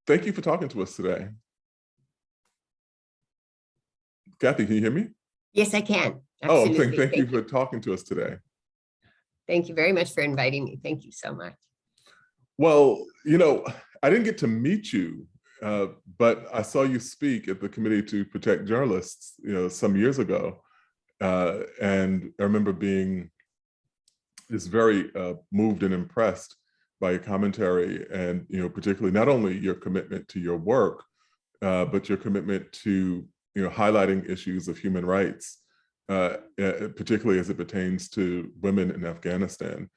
Thank you for talking to us today. Kathy, can you hear me? Yes, I can. Oh, I'm Absolutely. saying thank you for talking to us today. Thank you very much for inviting me. Thank you so much. Well, I didn't get to meet you, but I saw you speak at the Committee to Protect Journalists, some years ago. And I remember being just very moved and impressed by your commentary and, particularly not only your commitment to your work, but your commitment to, highlighting issues of human rights, particularly as it pertains to women in Afghanistan.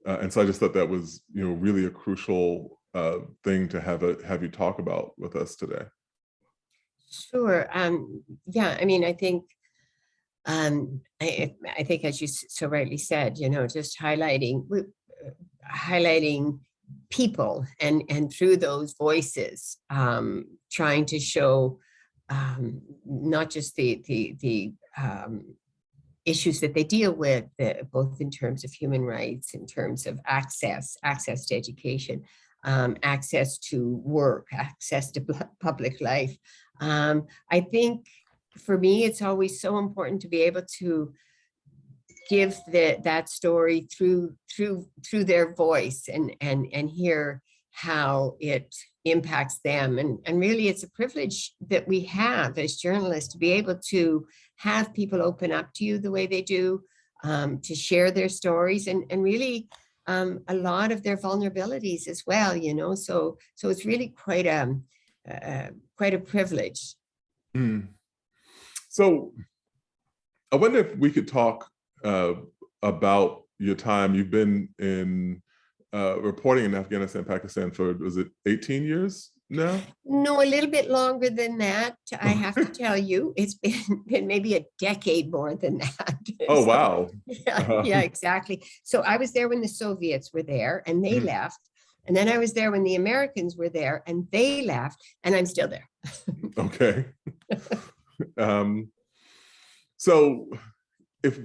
And so I just thought that was, really a crucial thing to have you talk about with us today. Sure. Yeah, I mean, I think as you so rightly said, just highlighting people and through those voices, trying to show not just the issues that they deal with, both in terms of human rights, in terms of access to education, access to work, access to public life. I think for me, it's always so important to be able to give that story through their voice and hear how it impacts them. And really, it's a privilege that we have as journalists to be able to have people open up to you the way they do, to share their stories and really a lot of their vulnerabilities as well, so it's really quite a privilege. Mm. So I wonder if we could talk about your time. You've been in reporting in Afghanistan and Pakistan for, was it 18 years now? No, a little bit longer than that. I have to tell you, it's been maybe a decade more than that. Oh, wow. Yeah, exactly. So I was there when the Soviets were there and they left. And then I was there when the Americans were there and they left, and I'm still there. Okay. So if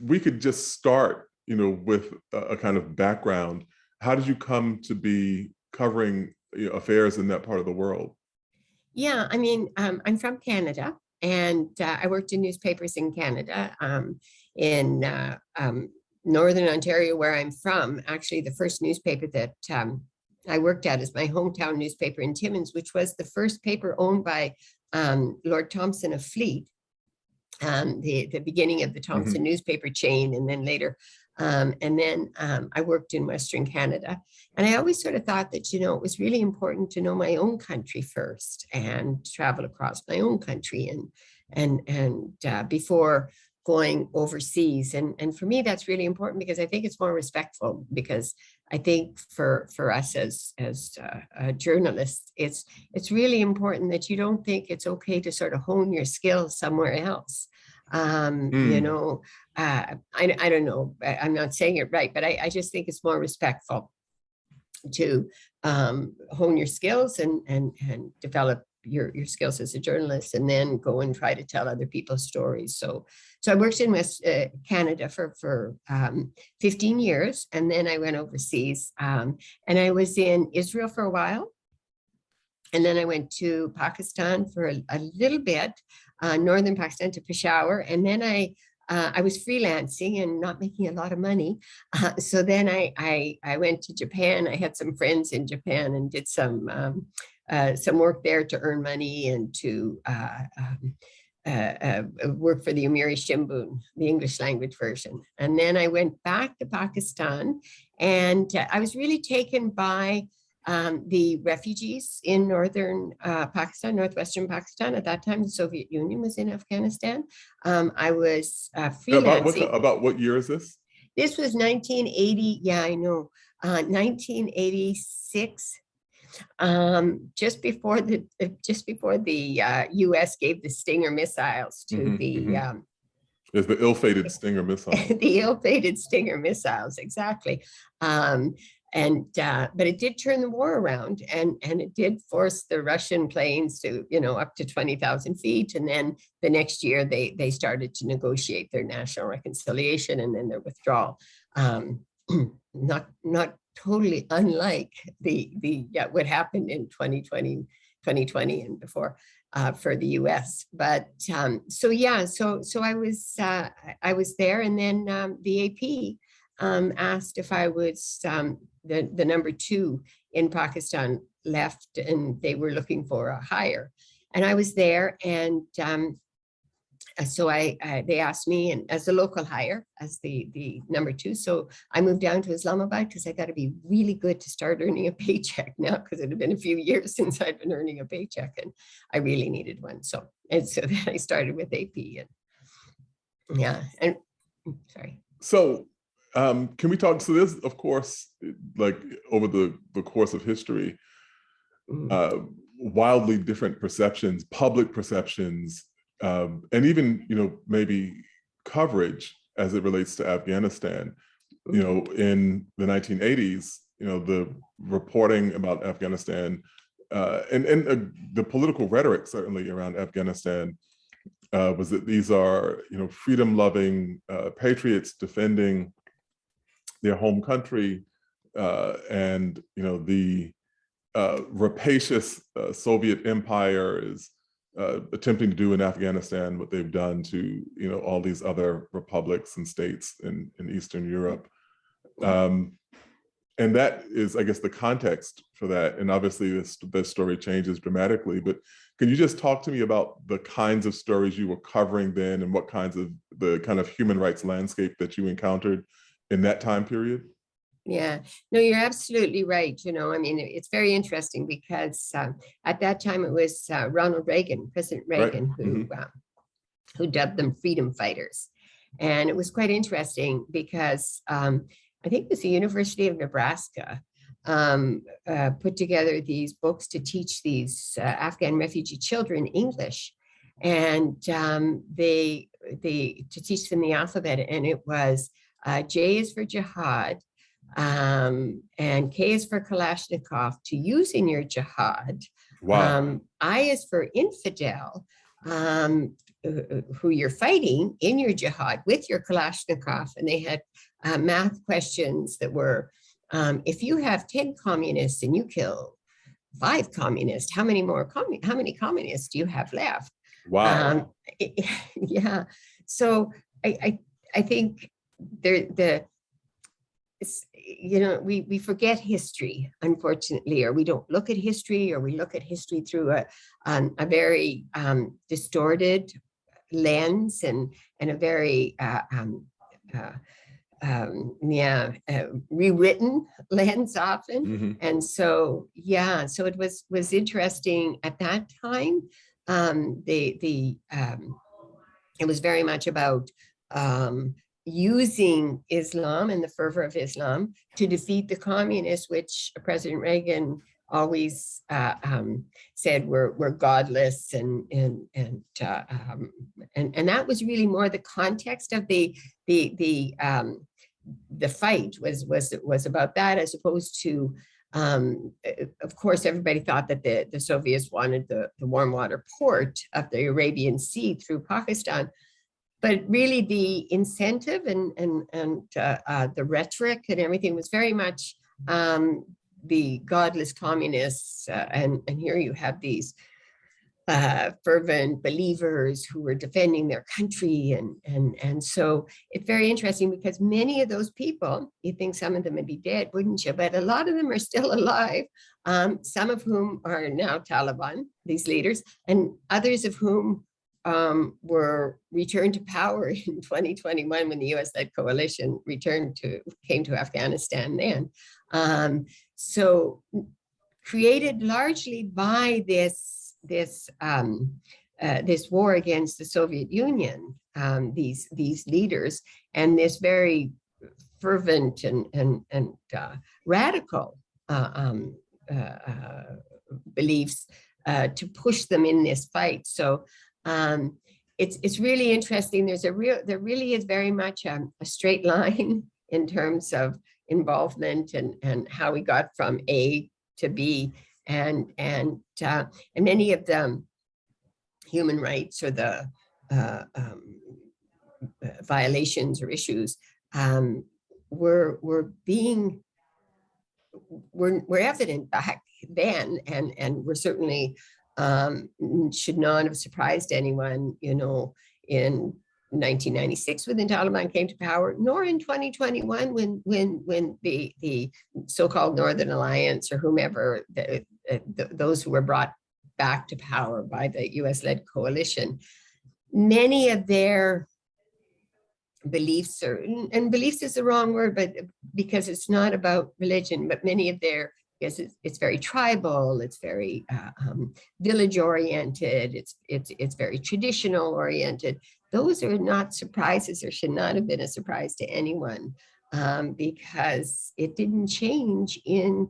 we could just start, with a kind of background, how did you come to be covering affairs in that part of the world? Yeah, I mean, I'm from Canada, and I worked in newspapers in Canada, in Northern Ontario, where I'm from. Actually, the first newspaper that I worked at is my hometown newspaper in Timmins, which was the first paper owned by Lord Thompson of Fleet, the beginning of the Thompson newspaper chain, and then later. And then I worked in Western Canada. And I always sort of thought that, it was really important to know my own country first and travel across my own country and before going overseas. And for me, that's really important because I think it's more respectful, because I think for us as journalists, it's really important that you don't think it's okay to sort of hone your skills somewhere else. I don't know, I'm not saying it right, but I just think it's more respectful to hone your skills and develop your skills as a journalist, and then go and try to tell other people's stories. So I worked in West Canada for 15 years, and then I went overseas, and I was in Israel for a while. And then I went to Pakistan for a little bit, northern Pakistan to Peshawar. And then I was freelancing and not making a lot of money. So then I went to Japan. I had some friends in Japan and did some work there to earn money and to work for the Yomiuri Shimbun, the English language version. And then I went back to Pakistan, and I was really taken by the refugees in northern Pakistan, northwestern Pakistan. At that time, the Soviet Union was in Afghanistan. I was freelancing. About what year is this? This was 1980. Yeah, I know. 1986. Just before the U.S. gave the Stinger missiles to There's the ill-fated Stinger missiles. The ill-fated Stinger missiles, exactly. But it did turn the war around, and it did force the Russian planes to, up to 20,000 feet. And then the next year they started to negotiate their national reconciliation and then their withdrawal. Not totally unlike what happened in 2020 and before for the U.S. But so I was there, and then the AP asked if I was the number 2 in Pakistan left, and they were looking for a hire, and I was there, and so they asked me, and as a local hire, as the number 2. So I moved down to Islamabad because I got to be really good to start earning a paycheck now, because it had been a few years since I'd been earning a paycheck, and I really needed one. So then I started with AP, and sorry. So can we talk? So there's, of course, like over the course of history, wildly different perceptions, public perceptions, and even, maybe coverage as it relates to Afghanistan. In the 1980s, the reporting about Afghanistan and the political rhetoric certainly around Afghanistan was that these are, freedom-loving patriots defending their home country, and the rapacious Soviet empire is attempting to do in Afghanistan what they've done to all these other republics and states in Eastern Europe, and that is, I guess, the context for that. And obviously, this story changes dramatically. But can you just talk to me about the kinds of stories you were covering then, and what kinds of the kind of human rights landscape that you encountered in that time period? Yeah, no, you're absolutely right. I mean, it's very interesting because at that time it was President Reagan, Right. who dubbed them freedom fighters. And it was quite interesting because I think it was the University of Nebraska put together these books to teach these Afghan refugee children English, and they to teach them the alphabet. And it was J is for jihad, and K is for Kalashnikov, to use in your jihad. Wow. I is for infidel, who you're fighting in your jihad with your Kalashnikov. And they had math questions that were, if you have 10 communists and you kill 5 communists, how many communists do you have left? Wow. Yeah. So I think we forget history, unfortunately, or we don't look at history, or we look at history through a very distorted lens, and a very rewritten lens often. And so it was interesting at that time. It was very much about using Islam and the fervor of Islam to defeat the communists, which President Reagan always said were godless, and that was really more the context of the fight was about that, as opposed to, of course, everybody thought that the Soviets wanted the warm water port of the Arabian Sea through Pakistan. But really, the incentive and the rhetoric and everything was very much the godless communists. And here you have these fervent believers who were defending their country. And so it's very interesting, because many of those people, you think some of them would be dead, wouldn't you? But a lot of them are still alive, some of whom are now Taliban, these leaders, and others of whom were returned to power in 2021 when the US-led coalition came to Afghanistan then. So created largely by this war against the Soviet Union, these leaders, and this very fervent and radical beliefs to push them in this fight. So it's really interesting. There really is very much a straight line in terms of involvement and how we got from A to B, and many of the human rights or the violations or issues were being were evident back then, and were certainly should not have surprised anyone, in 1996 when the Taliban came to power, nor in 2021 when the so-called Northern Alliance, or whomever, those who were brought back to power by the US-led coalition, many of their beliefs, and beliefs is the wrong word, but because it's not about religion, but many of their, yes, it's very tribal, it's very village oriented, it's very traditional oriented. Those are not surprises, or should not have been a surprise to anyone, because it didn't change in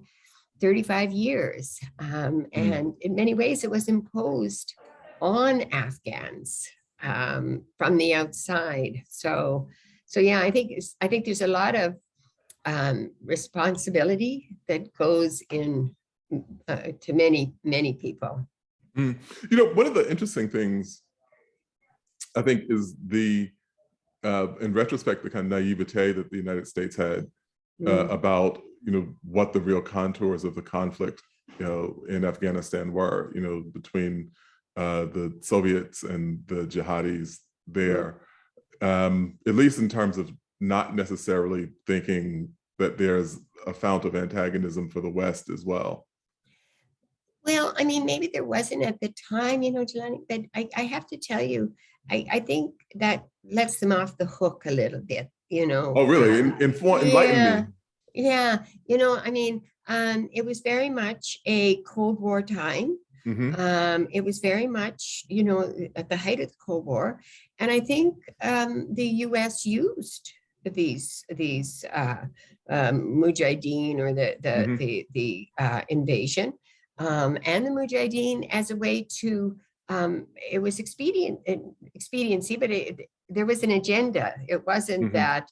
35 years. And in many ways, it was imposed on Afghans from the outside. So yeah, I think there's a lot of responsibility that goes in to many people. One of the interesting things I think is in retrospect, the kind of naivete that the United States had about what the real contours of the conflict in Afghanistan were, between the Soviets and the jihadis there, at least in terms of not necessarily thinking that there's a fount of antagonism for the West as well. Well, I mean, maybe there wasn't at the time, Jelani, but I have to tell you, I think that lets them off the hook a little bit, Oh, really? Enlighten me. Yeah, I mean, it was very much a Cold War time. It was very much, at the height of the Cold War. And I think the US used these mujahideen, or the invasion, and the mujahideen as a way to, it was expediency, but there was an agenda. It wasn't that,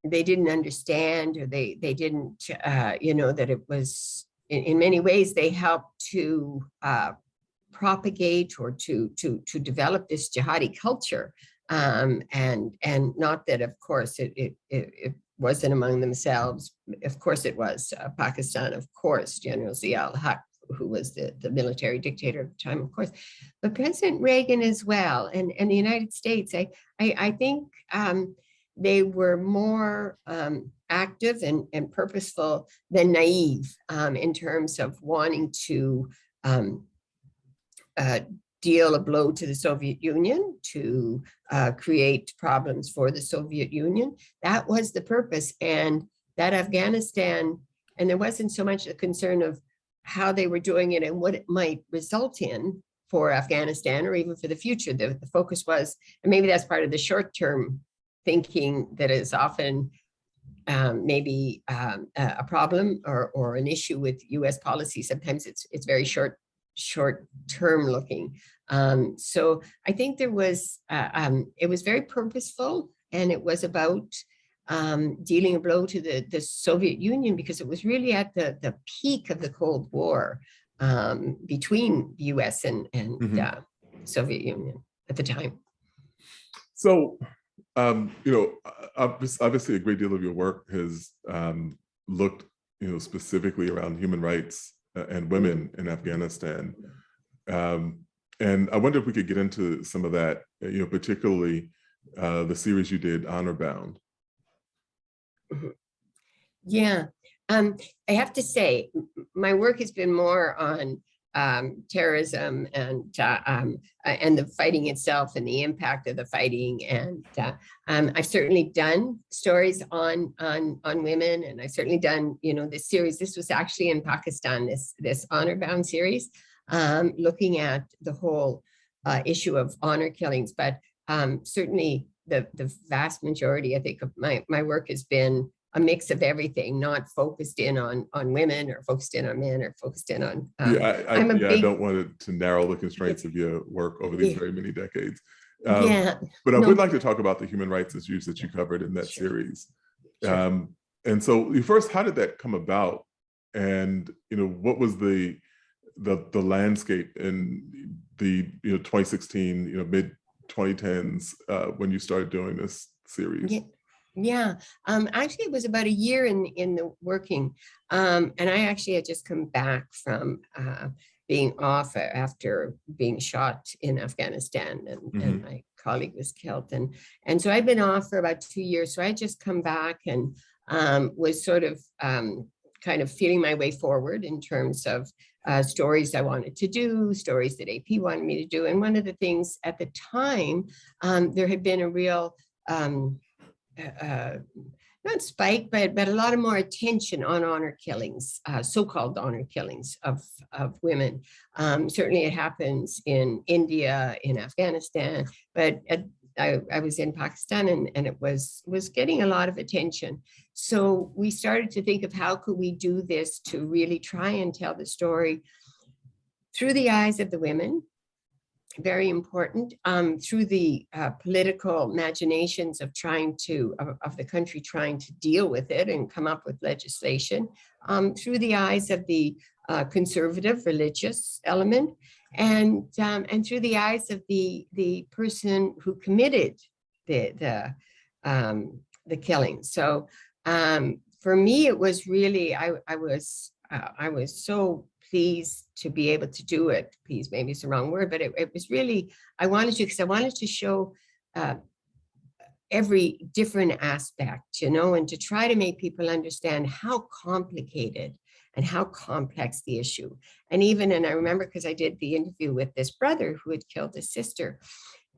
they didn't understand, or they didn't, that it was, in many ways, they helped to propagate or to develop this jihadi culture. And not that, of course, it wasn't among themselves. Of course it was. Pakistan, of course, General Zia-ul-Haq, who was the military dictator at the time, of course, but President Reagan as well, and the United States, I think they were more active and purposeful than naive in terms of wanting to deal a blow to the Soviet Union, to create problems for the Soviet Union. That was the purpose. And that Afghanistan, and there wasn't so much a concern of how they were doing it and what it might result in for Afghanistan, or even for the future. The focus was, and maybe that's part of the short-term thinking that is often maybe a problem or an issue with US policy. Sometimes it's very short-term looking. So I think there was, it was very purposeful, and it was about dealing a blow to the Soviet Union, because it was really at the peak of the Cold War between the US and Soviet Union at the time. So, obviously a great deal of your work has looked, specifically around human rights and women in Afghanistan. And I wonder if we could get into some of that, particularly the series you did, Honor Bound. Yeah, I have to say, my work has been more on terrorism and the fighting itself and the impact of the fighting. And I've certainly done stories on women, and I've certainly done, this series. This was actually in Pakistan, this Honor Bound series, looking at the whole issue of honor killings. But certainly the vast majority, I think, of my work has been a mix of everything, not focused in on women, or focused in on men, or focused in on. I don't want to narrow the constraints of your work over these very many decades. But I would like to talk about the human rights issues that you covered in that series. And so, first, how did that come about? And what was the landscape in the 2016, mid 2010s when you started doing this series? Yeah, actually, it was about a year in the working, and I actually had just come back from being off after being shot in Afghanistan, and my colleague was killed, and so I'd been off for about 2 years. So I just come back and was sort of kind of feeling my way forward in terms of stories I wanted to do, stories that AP wanted me to do, and one of the things at the time, there had been a real not spike, but a lot of more attention on honor killings, so-called honor killings of women. Certainly it happens in India, in Afghanistan, but I was in Pakistan, and it was getting a lot of attention. So we started to think of how could we do this to really try and tell the story through the eyes of the women, very important, through the political machinations of the country trying to deal with it and come up with legislation, through the eyes of the conservative religious element, and through the eyes of the person who committed the killing. So for me, it was really, I was so pleased to be able to do it. Please, maybe it's the wrong word, but it was really, I wanted to, because I wanted to show every different aspect, and to try to make people understand how complicated and how complex the issue. And I remember, because I did the interview with this brother who had killed his sister,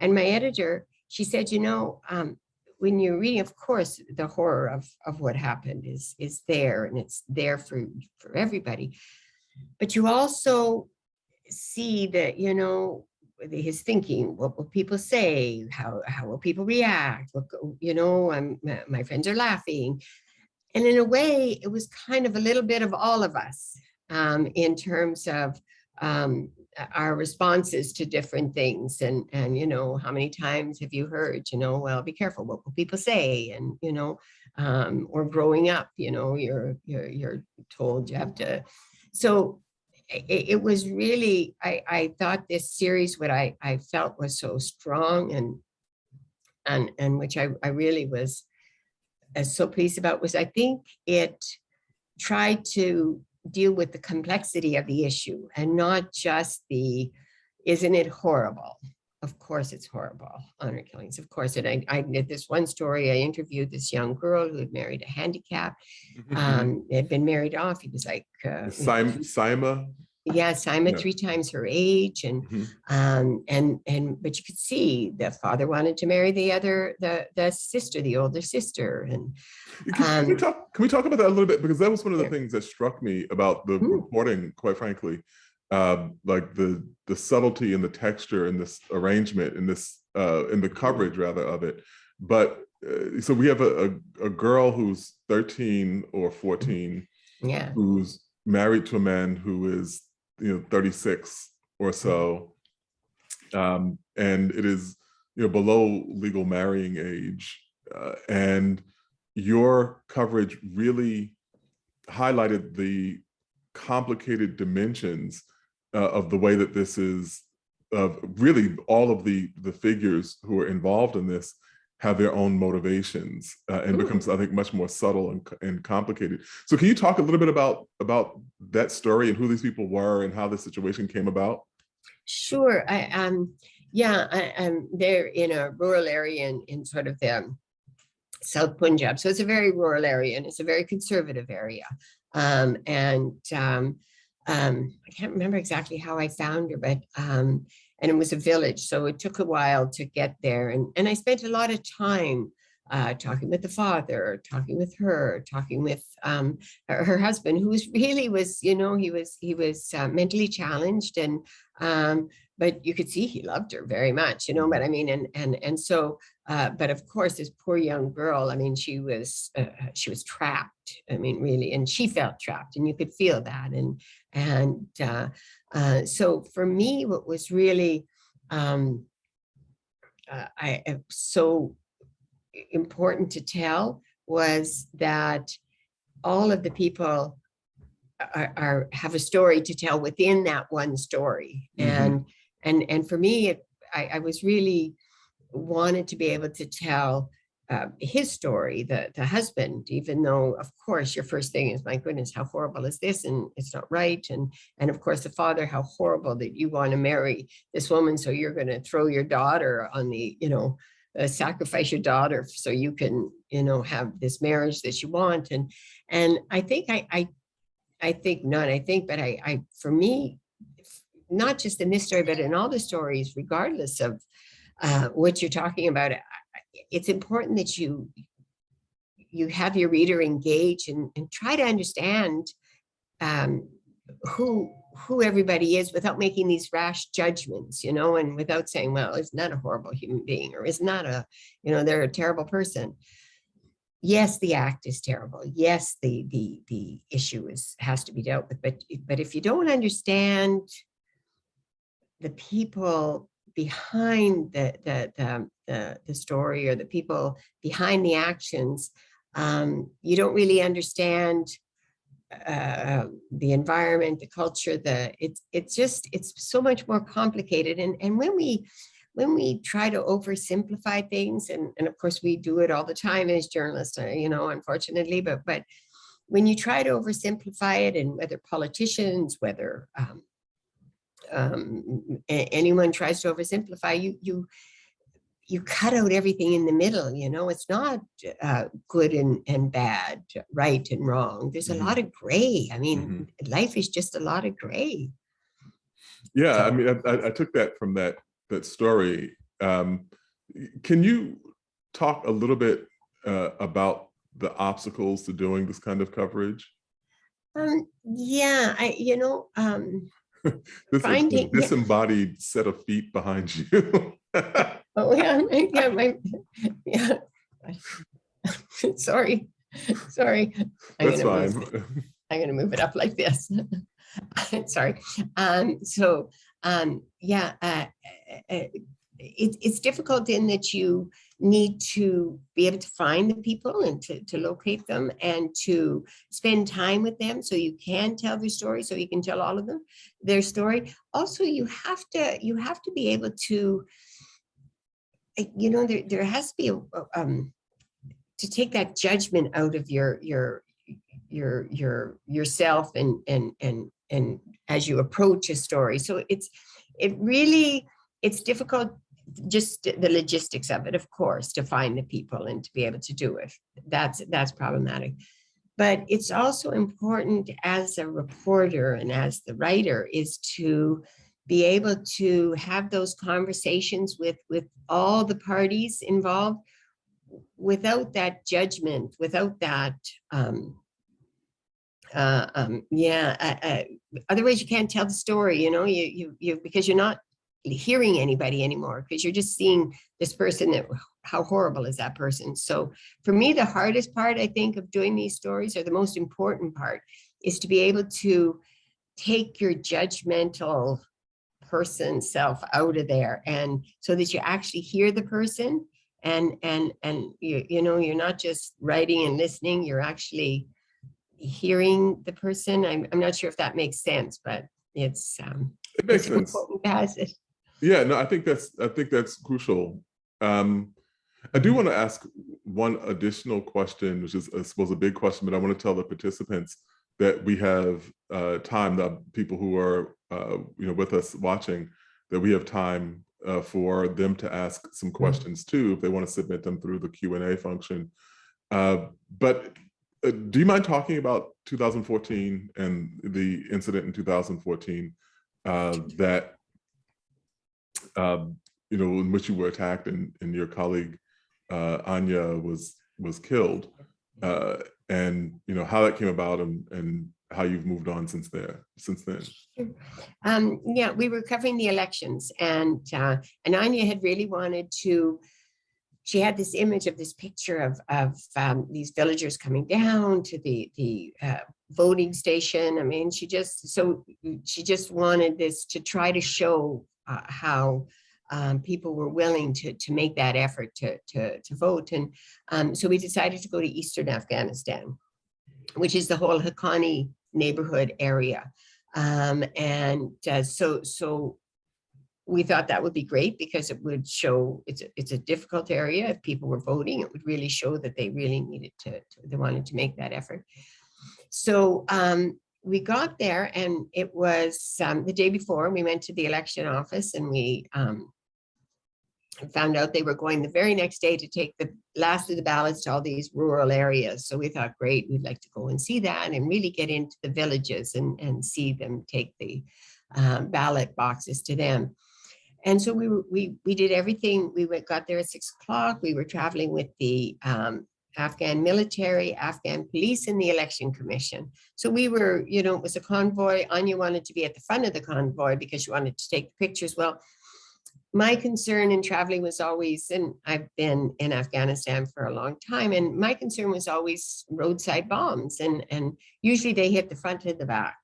and my editor, she said, when you're reading, of course, the horror of what happened is there, and it's there for everybody. But you also see that, his thinking, what will people say? How will people react? My friends are laughing. And in a way, it was kind of a little bit of all of us in terms of our responses to different things. And how many times have you heard, well, be careful, what will people say? And, or growing up, you're told you have to. So it was really, I thought this series, what I felt was so strong and which I really was so pleased about, was I think it tried to deal with the complexity of the issue and not just isn't it horrible? Of course it's horrible, honor killings, of course. And I did this one story, I interviewed this young girl who had married a handicap, had been married off. He was like Sima. Yeah, Sima, 3 times her age, and but you could see the father wanted to marry the sister, the older sister. And can we talk about that a little bit, because that was one of the things that struck me about the reporting, quite frankly, like the subtlety and the texture and this arrangement and this in the coverage rather of it. But so we have a girl who's 13 or 14, who's married to a man who is 36 or so, and it is below legal marrying age, and your coverage really highlighted the complicated dimensions of the way that this is, of really all of the figures who are involved in this have their own motivations, and becomes, I think, much more subtle and complicated. So can you talk a little bit about that story and who these people were and how this situation came about? Sure. I'm there in a rural area in sort of the South Punjab. So it's a very rural area, and it's a very conservative area. I can't remember exactly how I found her, but and it was a village, so it took a while to get there. And I spent a lot of time talking with the father, talking with her, talking with her husband, who he was mentally challenged, and but you could see he loved her very much, But I mean, and so, but of course, this poor young girl, I mean, she was trapped. I mean, really, and she felt trapped, and you could feel that, so for me, what was really so important to tell was that all of the people have a story to tell within that one story. And for me, I was really wanted to be able to tell his story, the husband, even though, of course, your first thing is, my goodness, how horrible is this? And it's not right. And of course, the father, how horrible that you want to marry this woman. So you're going to throw your daughter on the, sacrifice your daughter so you can, have this marriage that you want. And I think for me, not just in this story, but in all the stories, regardless of what you're talking about, it's important that you have your reader engage and try to understand who everybody is without making these rash judgments, and without saying, well, it's not a horrible human being, or it's not they're a terrible person. Yes, the act is terrible. Yes, the issue has to be dealt with. But if you don't understand the people behind the story, or the people behind the actions, you don't really understand the environment, the culture. It's so much more complicated. And when we try to oversimplify things, and of course we do it all the time as journalists, unfortunately, but when you try to oversimplify it, and whether politicians, whether anyone tries to oversimplify, you cut out everything in the middle. It's not good and bad, right and wrong. There's a lot of gray. I mean, life is just a lot of gray. Yeah, so. I mean, I took that from that story. Can you talk a little bit about the obstacles to doing this kind of coverage? Yeah, this disembodied set of feet behind you. Oh yeah, yeah. Sorry. That's fine. I'm gonna move it up like this. Sorry. It's difficult in that you need to be able to find the people and to locate them and to spend time with them so you can tell their story, so you can tell all of them their story. Also, you have to be able to, there has to be to take that judgment out of yourself and as you approach a story. So it's difficult, just the logistics of it, of course, to find the people and to be able to do it. That's problematic. But it's also important as a reporter and as the writer is to be able to have those conversations with all the parties involved without that judgment, without that, otherwise you can't tell the story, you because you're not hearing anybody anymore, because you're just seeing this person, how horrible is that person. So for me, the hardest part, I think, of doing these stories, or the most important part, is to be able to take your judgmental person self out of there, and so that you actually hear the person, and you're not just writing and listening, you're actually hearing the person. I'm not sure if that makes sense, but it makes sense. Yeah, no, I think that's crucial. I do want to ask one additional question, which is, I suppose, a big question, but I want to tell the participants that we have time, the people who are with us watching, that we have time for them to ask some questions too, if they want to submit them through the Q&A function. But do you mind talking about 2014 and the incident in 2014 that in which you were attacked and your colleague Anja was killed, and how that came about and how you've moved on since then? Yeah, we were covering the elections, and Anja had really wanted to. She had this image of this picture of these villagers coming down to the voting station. I mean, she just wanted this to try to show how people were willing to make that effort to vote. And so we decided to go to Eastern Afghanistan, which is the whole Haqqani neighborhood area. So we thought that would be great because it would show it's a difficult area. If people were voting, it would really show that they really needed they wanted to make that effort. So we got there, and it was the day before. We went to the election office, and we found out they were going the very next day to take the last of the ballots to all these rural areas. So we thought, great, we'd like to go and see that and really get into the villages and see them take the ballot boxes to them. And so we did everything. We got there at 6 o'clock. We were traveling with the Afghan military, Afghan police, and the election commission. So we were, you know, it was a convoy. Anja wanted to be at the front of the convoy because she wanted to take the pictures. Well, my concern in traveling was always, and I've been in Afghanistan for a long time, and my concern was always roadside bombs. And usually they hit the front and the back.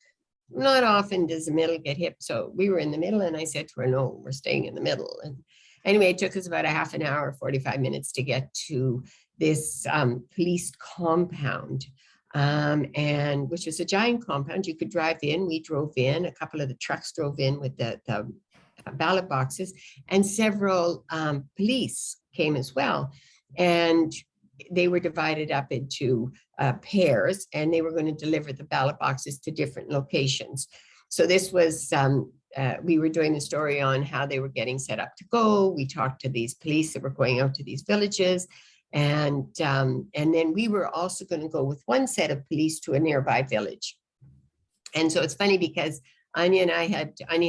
Not often does the middle get hit. So we were in the middle, and I said to her, no, we're staying in the middle. And anyway, it took us about a half an hour, 45 minutes to get to this police compound, and which was a giant compound. You could drive in. We drove in. A couple of the trucks drove in with the ballot boxes, and several police came as well. And they were divided up into pairs, and they were going to deliver the ballot boxes to different locations. So this was, we were doing a story on how they were getting set up to go. We talked to these police that were going out to these villages. And then we were also going to go with one set of police to a nearby village. And so it's funny because Anja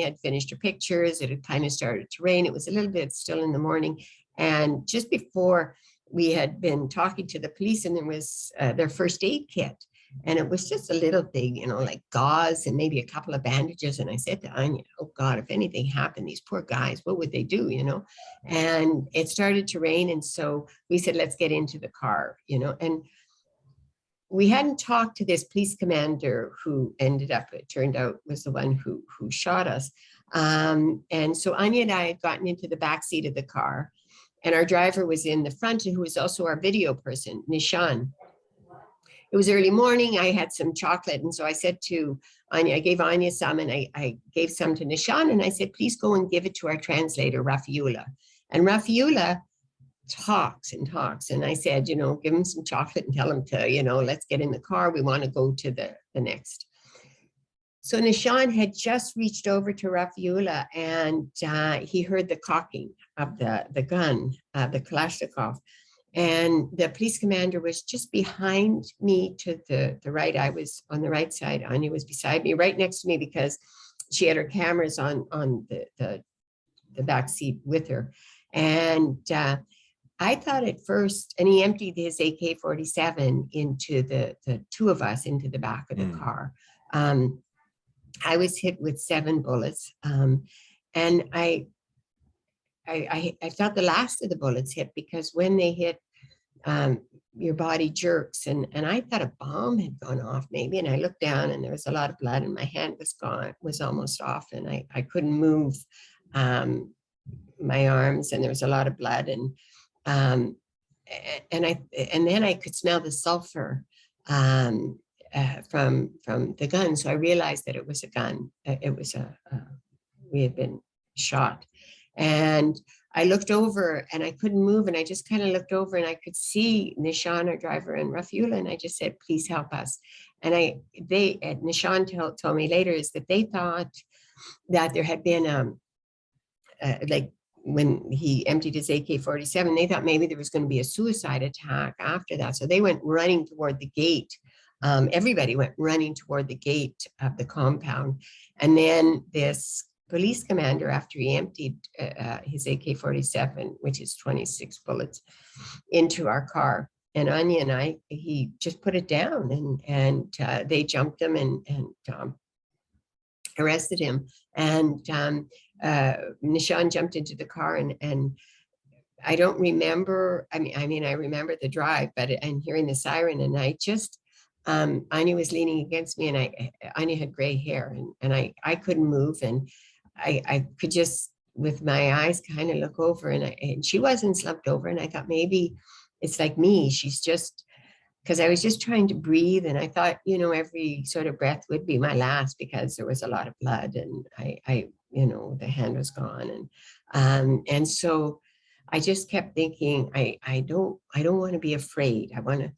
had finished her pictures. It had kind of started to rain. It was a little bit still in the morning. And just before, we had been talking to the police, and there was their first aid kit. And it was just a little thing, you know, like gauze and maybe a couple of bandages. And I said to Anja, oh God, if anything happened, these poor guys, what would they do, you know? And it started to rain. And so we said, let's get into the car, you know? And we hadn't talked to this police commander who ended up, it turned out, was the one who shot us. And so Anja and I had gotten into the back seat of the car, and our driver was in the front, who was also our video person, Nishan. It was early morning. I had some chocolate. And so I said to Anja, I gave Anja some, and I gave some to Nishan. And I said, please go and give it to our translator, Rafiula. And Rafiula talks and talks. And I said, you know, give him some chocolate and tell him to, you know, let's get in the car. We want to go to the next. So Nishan had just reached over to Rafiula, and he heard the cocking of the gun, the Kalashnikov. And the police commander was just behind me to the right. I was on the right side. Anja was beside me, right next to me, because she had her cameras on the back seat with her. And I thought at first, and he emptied his AK-47 into the two of us into the back of the car. I was hit with 7 bullets, and I felt the last of the bullets hit, because when they hit, your body jerks, and I thought a bomb had gone off maybe, and I looked down and there was a lot of blood, and my hand was gone, was almost off, and I couldn't move my arms, and there was a lot of blood, and then I could smell the sulfur from the gun. So I realized that it was a gun. It was we had been shot. And I looked over and I couldn't move. And I just kind of looked over and I could see Nishan, our driver, and Rafiula. And I just said, please help us. And Nishan told me later is that they thought that there had been like when he emptied his AK-47, they thought maybe there was going to be a suicide attack after that. So they went running toward the gate. Everybody went running toward the gate of the compound. And then this police commander, after he emptied his AK-47, which is 26 bullets, into our car, and Anja and I, he just put it down, and they jumped him and arrested him. And Nishan jumped into the car, and I don't remember, I mean, I remember the drive, but and hearing the siren, and I just, Anja was leaning against me, and Anja had gray hair, and I couldn't move, and I could just, with my eyes, kind of look over, and she wasn't slumped over, and I thought maybe it's like me, she's just, because I was just trying to breathe, and I thought, you know, every sort of breath would be my last, because there was a lot of blood, and I the hand was gone. And so I just kept thinking, I don't want to be afraid. I want to,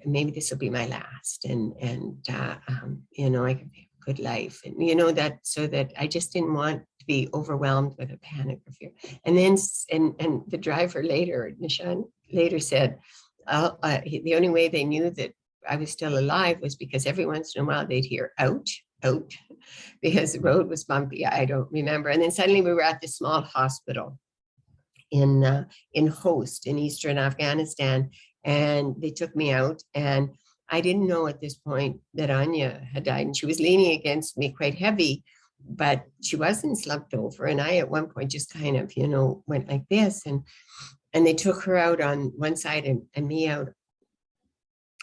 maybe this will be my last, and I can have a good life, and that, so that I just didn't want to be overwhelmed with a panic or fear. And then, and the driver later, Nishan later said, the only way they knew that I was still alive was because every once in a while they'd hear ouch, ouch, because the road was bumpy. I don't remember. And then suddenly we were at this small hospital in Host in Eastern Afghanistan, and they took me out, and I didn't know at this point that Anja had died, and she was leaning against me quite heavy, but she wasn't slumped over. And I at one point just kind of, went like this, and they took her out on one side and me out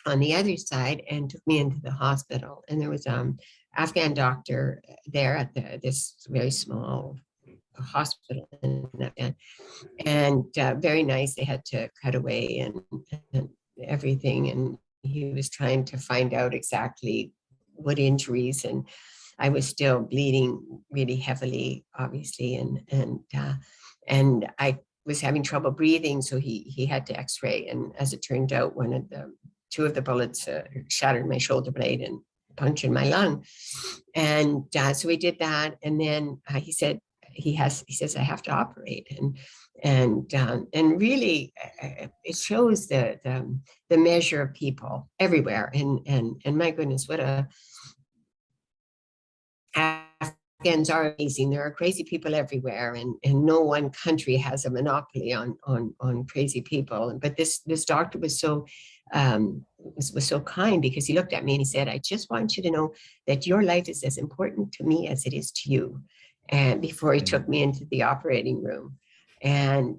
on the other side, and took me into the hospital. And there was Afghan doctor there at this very small hospital in Afghan, and very nice. They had to cut away and everything, and he was trying to find out exactly what injuries, and I was still bleeding really heavily, obviously, and I was having trouble breathing, so he had to X-ray, and as it turned out, two of the bullets shattered my shoulder blade and punctured my lung, and so we did that, and then he said he says I have to operate, and really it shows the measure of people everywhere, and my goodness, what Afghans are amazing. There are crazy people everywhere, and no one country has a monopoly on crazy people. But this doctor was so kind, because he looked at me and he said, I just want you to know that your life is as important to me as it is to you. And before he took me into the operating room, and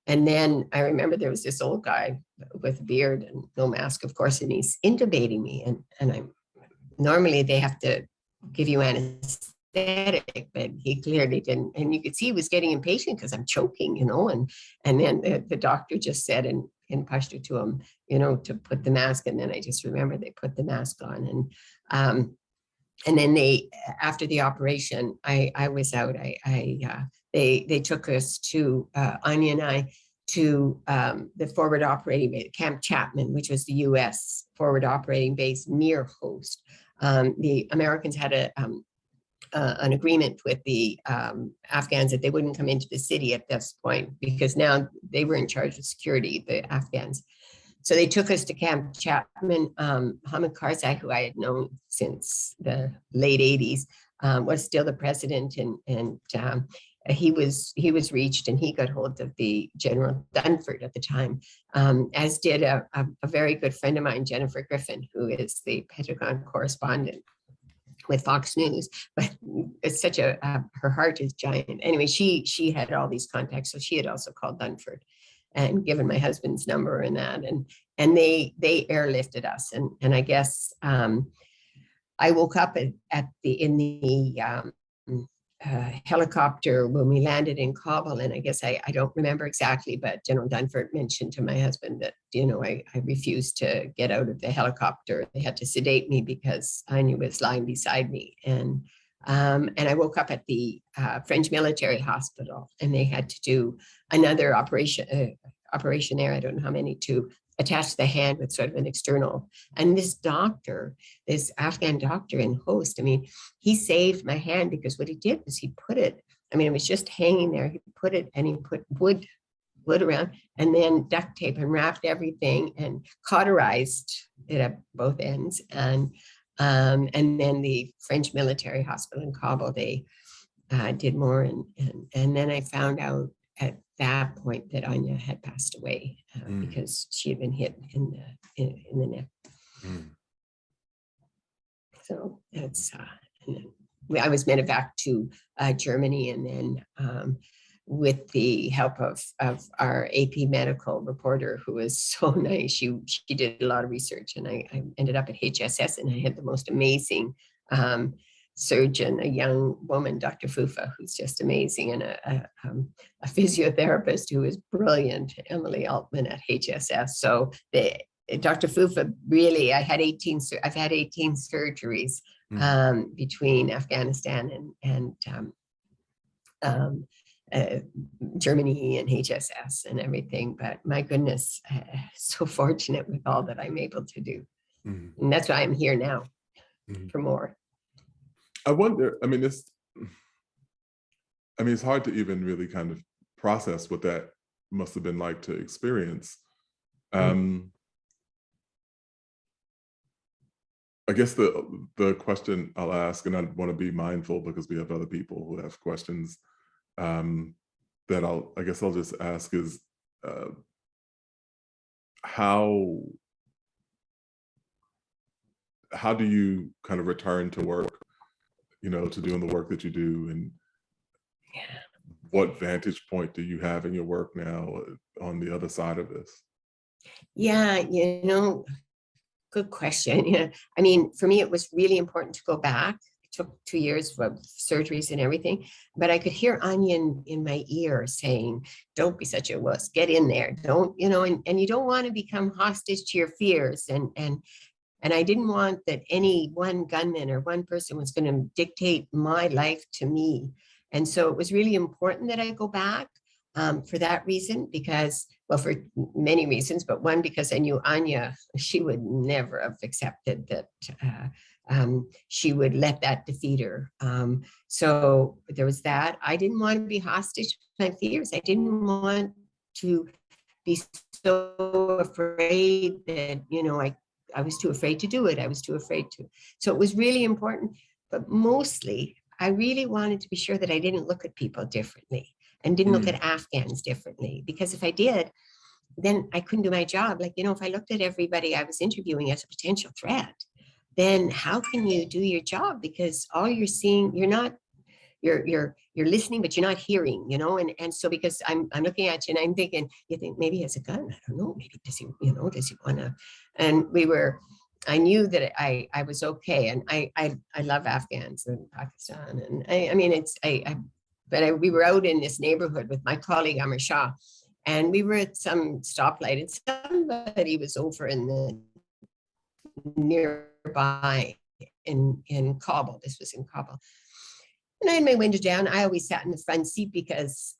then I remember there was this old guy with a beard and no mask, of course, and he's intubating me, and I'm normally they have to give you anesthetic, but he clearly didn't, and you could see he was getting impatient because I'm choking, and then the doctor just said in Pashto to him, to put the mask, and then I just remember they put the mask on, and then they, after the operation, I was out. They took us to Anja and I to the forward operating base, Camp Chapman, which was the U.S. forward operating base near Host. The Americans had an agreement with the Afghans that they wouldn't come into the city at this point, because now they were in charge of security, the Afghans. So they took us to Camp Chapman. Hamid Karzai, who I had known since the late 80s, was still the president, and he was reached, and he got hold of the General Dunford at the time, as did a very good friend of mine, Jennifer Griffin, who is the Pentagon correspondent with Fox News, but it's such her heart is giant. Anyway, she had all these contacts, so she had also called Dunford and given my husband's number and that, and they airlifted us, and I guess I woke up in the helicopter when we landed in Kabul, and I guess I don't remember exactly, but General Dunford mentioned to my husband that I refused to get out of the helicopter. They had to sedate me because Anja was lying beside me, and I woke up at the French military hospital, and they had to do another operation there. I don't know how many, to attach the hand with sort of an external. And this Afghan doctor in Host, he saved my hand, because what he did was he put it, it was just hanging there. He put it, and he put wood around, and then duct tape, and wrapped everything and cauterized it at both ends. And then the French military hospital in Kabul, they did more. And then I found out at that point that Anja had passed away because she had been hit in the neck. So that's, I was medevac to Germany, and then with the help of our AP medical reporter, who was so nice, she did a lot of research, and I ended up at HSS, and I had the most amazing surgeon, a young woman, Dr. Fufa, who's just amazing, and a physiotherapist who is brilliant, Emily Altman at HSS. So Dr. Fufa, really, I've had 18 surgeries, between Afghanistan and Germany and HSS and everything. But my goodness, so fortunate with all that I'm able to do. And that's why I'm here now for more. I wonder, it's hard to even really kind of process what that must have been like to experience. I guess the question I'll ask, and I want to be mindful because we have other people who have questions that I guess I'll just ask is how do you kind of return to work, to doing the work that you do, and what vantage point do you have in your work now on the other side of this? Yeah, good question. Yeah, for me, it was really important to go back. It took 2 years of surgeries and everything, but I could hear Anja in my ear saying, "Don't be such a wuss. Get in there. Don't, and you don't want to become hostage to your fears." And I didn't want that any one gunman or one person was going to dictate my life to me. And so it was really important that I go back for that reason, because, well, for many reasons, but one, because I knew Anja, she would never have accepted that she would let that defeat her. So there was that. I didn't want to be hostage to my fears. I didn't want to be so afraid that, I was too afraid to do it. I was too afraid to. So it was really important, but mostly I really wanted to be sure that I didn't look at people differently and didn't look at Afghans differently, because if I did, then I couldn't do my job. Like, if I looked at everybody I was interviewing as a potential threat, then how can you do your job? Because all you're seeing, you're listening, but you're not hearing, and so because I'm looking at you and I'm thinking, you think maybe he has a gun? I don't know, maybe does he want to? And I knew that I was okay. And I love Afghans and Pakistan. And we were out in this neighborhood with my colleague, Amr Shah, and we were at some stoplight and somebody was over in the nearby in Kabul. This was in Kabul. And I had my window down. I always sat in the front seat because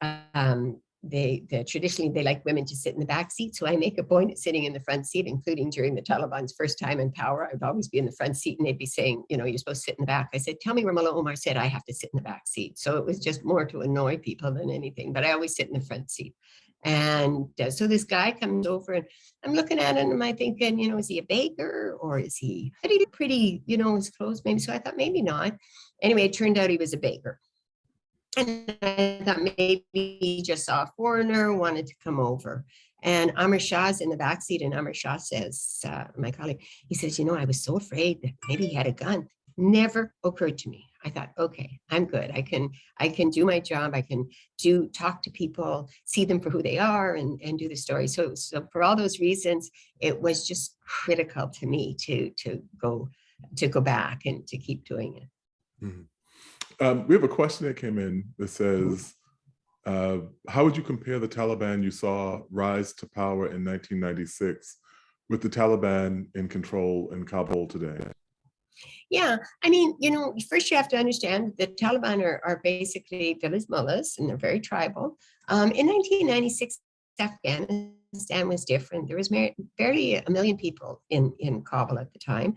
traditionally they like women to sit in the back seat. So I make a point of sitting in the front seat, including during the Taliban's first time in power. I'd always be in the front seat and they'd be saying, you're supposed to sit in the back. I said, tell me where Mullah Omar said I have to sit in the back seat. So it was just more to annoy people than anything, but I always sit in the front seat. And so this guy comes over and I'm looking at him and I'm thinking, is he a baker or is he pretty, his clothes maybe. So I thought maybe not. Anyway, it turned out he was a baker. And I thought maybe he just saw a foreigner, wanted to come over. And Amr Shah's in the backseat, and Amr Shah says, my colleague, he says, I was so afraid that maybe he had a gun. Never occurred to me. I thought, okay, I'm good. I can do my job. I can talk to people, see them for who they are, and do the story. So for all those reasons, it was just critical to me to go back and to keep doing it. We have a question that came in that says, how would you compare the Taliban you saw rise to power in 1996 with the Taliban in control in Kabul today? Yeah, first you have to understand that the Taliban are basically village mullahs and they're very tribal. In 1996, Afghanistan was different. There was barely 1 million people in Kabul at the time.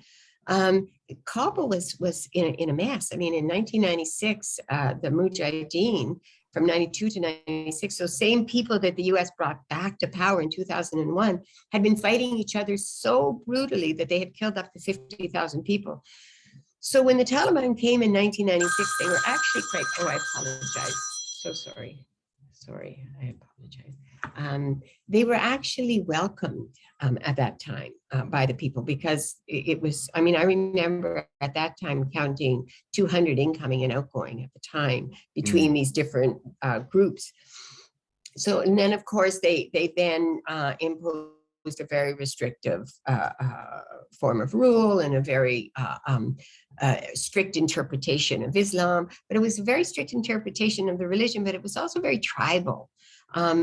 Kabul was in a mess. In 1996, the Mujahideen from 92 to 96, those same people that the US brought back to power in 2001 had been fighting each other so brutally that they had killed up to 50,000 people. So when the Taliban came in 1996, they were actually quite, I apologize. So sorry, I apologize. They were actually welcomed at that time by the people, because it was, I remember at that time counting 200 incoming and outgoing at the time between these different groups. So, and then of course they then imposed a very restrictive form of rule and a very strict interpretation of Islam, but it was a very strict interpretation of the religion, but it was also very tribal.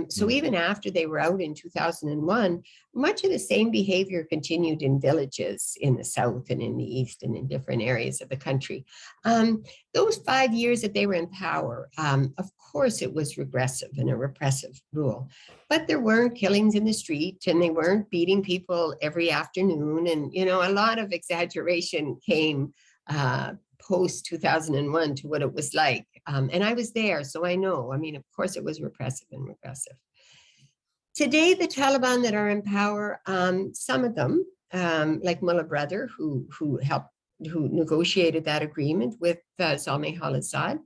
So even after they were out in 2001, much of the same behavior continued in villages in the South and in the East and in different areas of the country. Those 5 years that they were in power, of course, it was regressive and a repressive rule, but there weren't killings in the street and they weren't beating people every afternoon. And, you know, a lot of exaggeration came post 2001 to what it was like. And I was there, so I know. I mean, of course, it was repressive and regressive. Today, the Taliban that are in power, some of them, like Mullah Brother, who negotiated that agreement with Saleh al-Assad,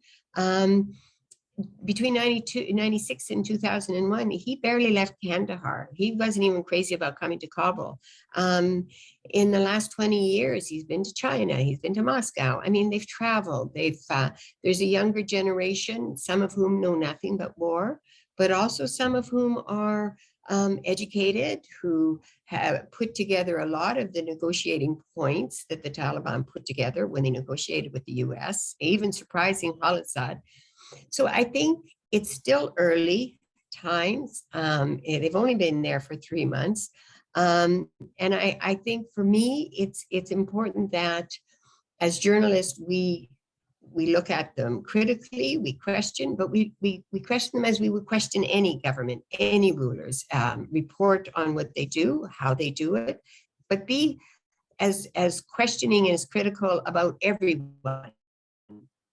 between 96 and 2001, he barely left Kandahar. He wasn't even crazy about coming to Kabul. In the last 20 years, he's been to China, he's been to Moscow. I mean, they've traveled. There's a younger generation, some of whom know nothing but war, but also some of whom are educated, who have put together a lot of the negotiating points that the Taliban put together when they negotiated with the US, even surprising al-Assad. So I think it's still early times. They've only been there for 3 months. And I think for me, it's important that as journalists, we look at them critically, we question, but we question them as we would question any government, any rulers, report on what they do, how they do it, but be as questioning and as critical about everyone.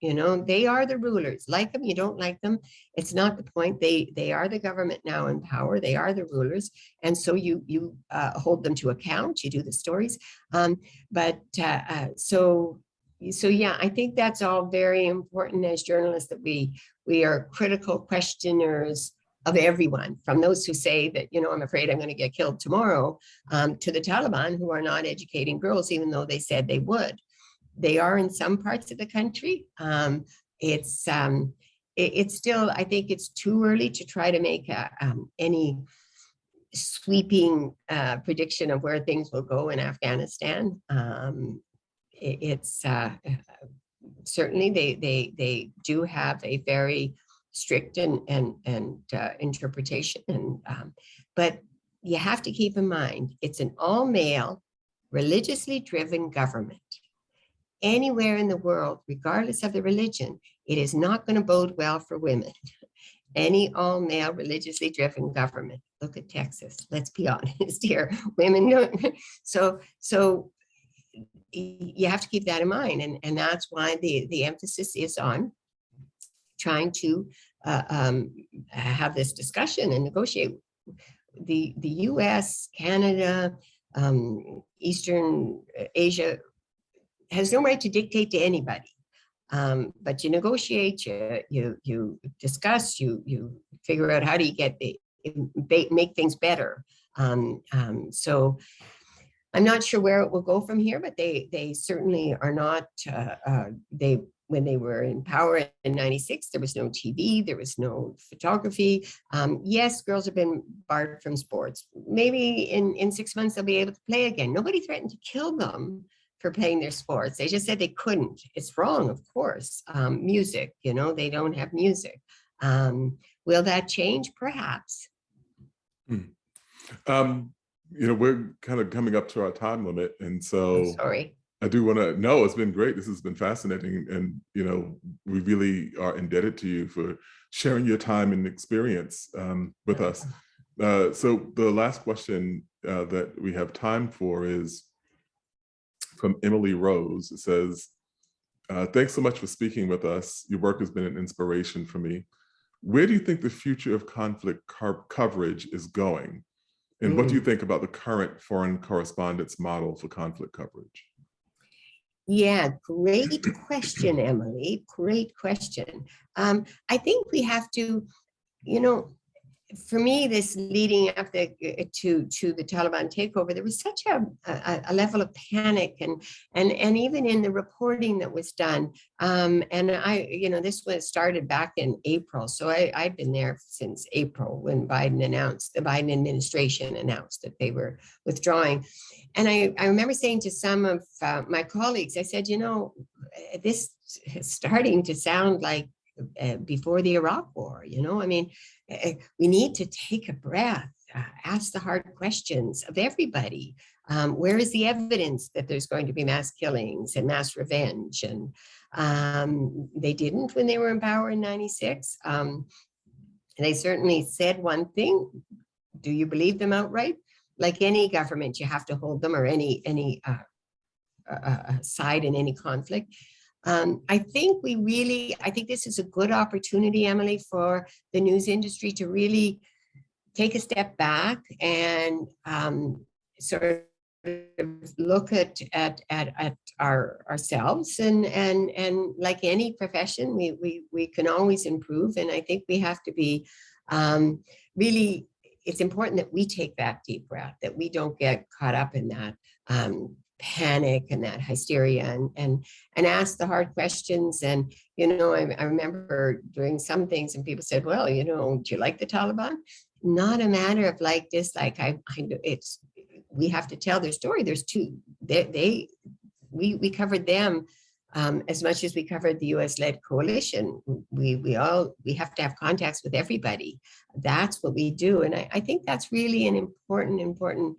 You know, they are the rulers. Like them, you don't like them. It's not the point. They are the government now in power. They are the rulers, and so you hold them to account. You do the stories, so yeah, I think that's all very important as journalists, that we are critical questioners of everyone, from those who say that, you know, I'm afraid I'm going to get killed tomorrow, to the Taliban, who are not educating girls, even though they said they would. They are in some parts of the country. It's still, I think it's too early to try to make any sweeping prediction of where things will go in Afghanistan. Certainly they do have a very strict and interpretation, but you have to keep in mind it's an all-male, religiously driven government. Anywhere in the world, regardless of the religion, it is not going to bode well for women. Any all-male, religiously driven government. Look at Texas. Let's be honest here. Women don't. So you have to keep that in mind, and that's why the emphasis is on trying to have this discussion and negotiate. The U.S., Canada, Eastern Asia has no right to dictate to anybody, but you negotiate, you discuss, you figure out how do you make things better. So I'm not sure where it will go from here, but they certainly are not. When they were in power in '96, there was no TV, there was no photography. Yes, girls have been barred from sports. Maybe in 6 months they'll be able to play again. Nobody threatened to kill them for playing their sports. They just said they couldn't. It's wrong, of course. Music, you know, they don't have music. Will that change? Perhaps. You know, we're kind of coming up to our time limit, and so Sorry. I do want to know, it's been great. This has been fascinating, and you know, we really are indebted to you for sharing your time and experience with us. So the last question that we have time for is from Emily Rose. It says, thanks so much for speaking with us. Your work has been an inspiration for me. Where do you think the future of conflict coverage is going? And what do you think about the current foreign correspondence model for conflict coverage? Yeah, great question, Emily. Great question. I think we have to, you know, for me, this leading up to the Taliban takeover, there was such a level of panic, and even in the reporting that was done. And this was started back in April, so I've been there since April when the Biden administration announced that they were withdrawing. And I remember saying to some of my colleagues, I said, you know, this is starting to sound like before the Iraq War. I mean, we need to take a breath, ask the hard questions of everybody. Where is the evidence that there's going to be mass killings and mass revenge? And they didn't when they were in power in '96. They certainly said one thing. Do you believe them outright? Like any government, you have to hold them, or any side in any conflict. I think this is a good opportunity, Emily, for the news industry to really take a step back and sort of look at ourselves, and like any profession, we can always improve. And I think we have to be really, it's important that we take that deep breath, that we don't get caught up in that panic and that hysteria, and ask the hard questions. And I remember doing some things and people said, well, do you like the Taliban? Not a matter of like, dislike. We have to tell their story. There's two. We covered them as much as we covered the U.S.-led coalition. We have to have contacts with everybody. That's what we do, and I think that's really an important.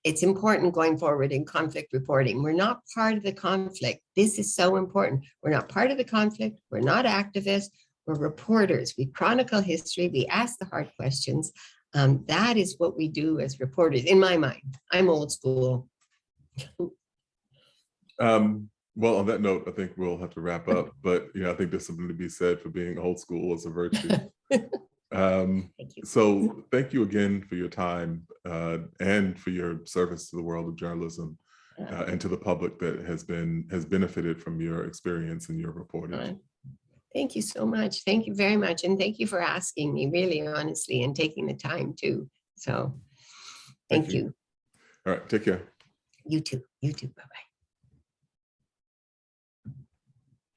It's important going forward in conflict reporting. We're not part of the conflict. This is so important. We're not part of the conflict. We're not activists. We're reporters. We chronicle history. We ask the hard questions. That is what we do as reporters, in my mind. I'm old school. Well, on that note, I think we'll have to wrap up. But I think there's something to be said for being old school as a virtue. Thank you. So thank you again for your time and for your service to the world of journalism and to the public that has benefited from your experience and your reporting. Thank you so much. Thank you very much. And thank you for asking me, really, honestly, and taking the time too. So thank you. All right. Take care. You too. You too. Bye-bye.